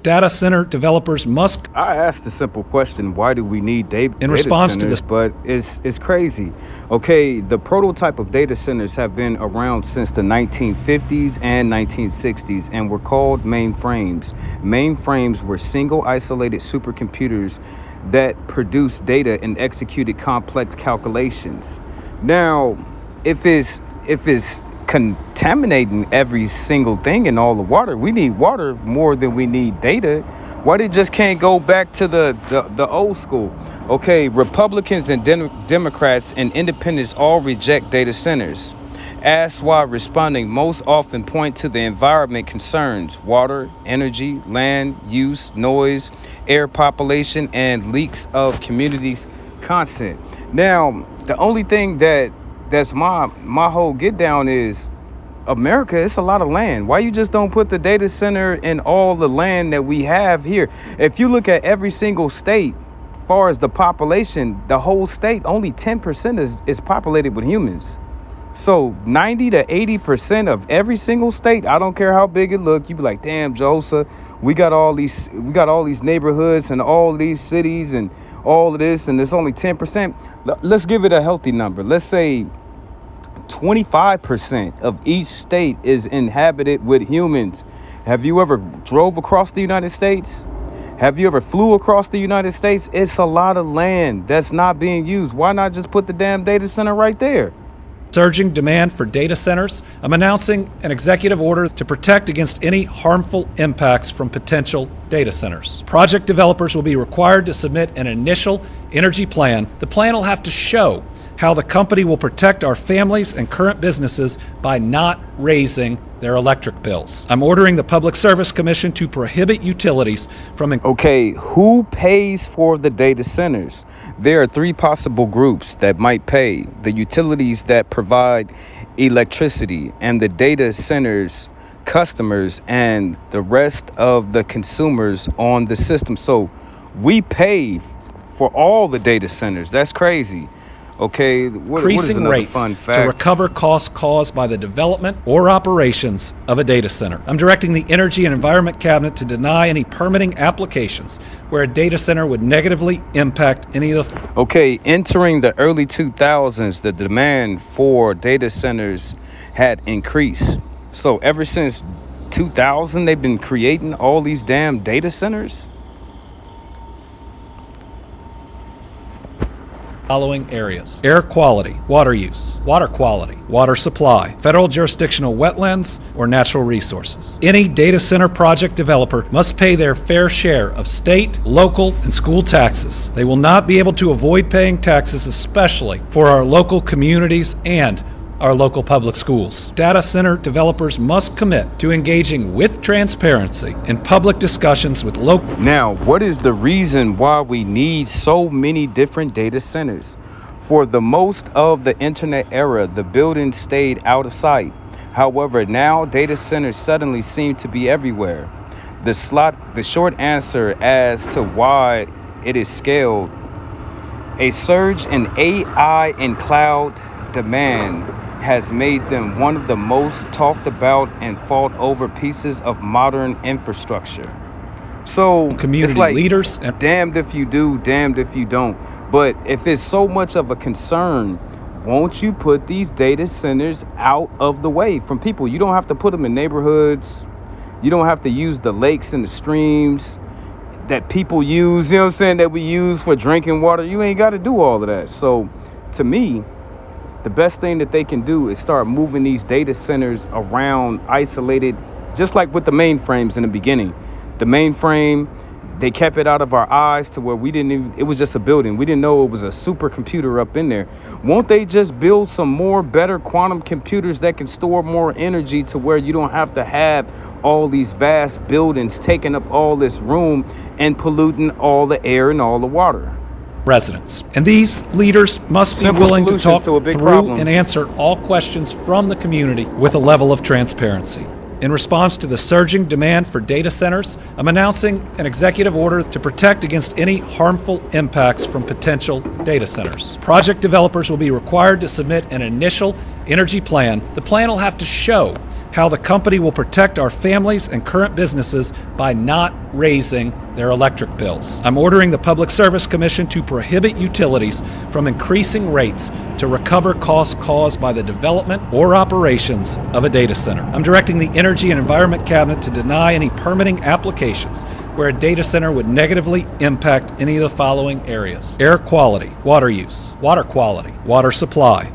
Data center developers must. I asked the simple question, why do we need In response data to centers? this, But it's crazy. Okay, the prototype of data centers have been around since the 1950s and 1960s and were called mainframes. Mainframes were single isolated supercomputers that produced data and executed complex calculations. Now, if it's contaminating every single thing in all the water, we need water more than we need data. Why they just can't go back to the old school? Okay, Republicans and Democrats and independents all reject data centers. Asked while responding, most often point to the environment concerns: water, energy, land use, noise, air population, and leaks of communities' consent. Now, the only thing that's my whole get down is America, it's a lot of land. Why you just don't put the data center in all the land that we have here? If you look at every single state, as far as the population, the whole state, only 10% is populated with humans. So 90 to 80% of every single state, I don't care how big it look, you be like, damn, Josa, we got all these neighborhoods and all these cities and all of this, and there's only 10%. Let's give it a healthy number. Let's say 25% of each state is inhabited with humans. Have you ever drove across the United States? Have you ever flew across the United States? It's a lot of land that's not being used. Why not just put the damn data center right there? surging demand for data centers, I'm announcing an executive order to protect against any harmful impacts from potential data centers. Project developers will be required to submit an initial energy plan. The plan will have to show how the company will protect our families and current businesses by not raising their electric bills. I'm ordering the Public Service Commission to prohibit utilities from... Okay, who pays for the data centers? There are three possible groups that might pay: the utilities that provide electricity, and the data centers customers, and the rest of the consumers on the system. So we pay for all the data centers. That's crazy. Okay, increasing rates to recover costs caused by the development or operations of a data center. I'm directing the Energy and Environment Cabinet to deny any permitting applications where a data center would negatively impact any of the... Okay, entering the early 2000s, the demand for data centers had increased. So ever since 2000, they've been creating all these damn data centers. Following areas: air quality, water use, water quality, water supply, federal jurisdictional wetlands, or natural resources. Any data center project developer must pay their fair share of state, local, and school taxes. They will not be able to avoid paying taxes, especially for our local communities and our local public schools. Data center developers must commit to engaging with transparency in public discussions with local... Now, what is the reason why we need so many different data centers? For the most of the internet era, the building stayed out of sight. However, now data centers suddenly seem to be everywhere. The short answer as to why it is scaled: a surge in AI and cloud demand has made them one of the most talked about and fought over pieces of modern infrastructure. So community it's like leaders and damned if you do, damned if you don't. But if it's so much of a concern, won't you put these data centers out of the way from people? You don't have to put them in neighborhoods. You don't have to use the lakes and the streams that people use, you know what I'm saying, that we use for drinking water. You ain't got to do all of that. So to me, the best thing that they can do is start moving these data centers around, isolated, just like with the mainframes in the beginning. The mainframe, they kept it out of our eyes to where we didn't even, it was just a building. We didn't know it was a supercomputer up in there. Won't they just build some more better quantum computers that can store more energy to where you don't have to have all these vast buildings taking up all this room and polluting all the air and all the water? Residents. And these leaders must be willing to talk through and answer all questions from the community with a level of transparency. In response to the surging demand for data centers, I'm announcing an executive order to protect against any harmful impacts from potential data centers. Project developers will be required to submit an initial energy plan. The plan will have to show how the company will protect our families and current businesses by not raising their electric bills. I'm ordering the Public Service Commission to prohibit utilities from increasing rates to recover costs caused by the development or operations of a data center. I'm directing the Energy and Environment Cabinet to deny any permitting applications where a data center would negatively impact any of the following areas: air quality, water use, water quality, water supply,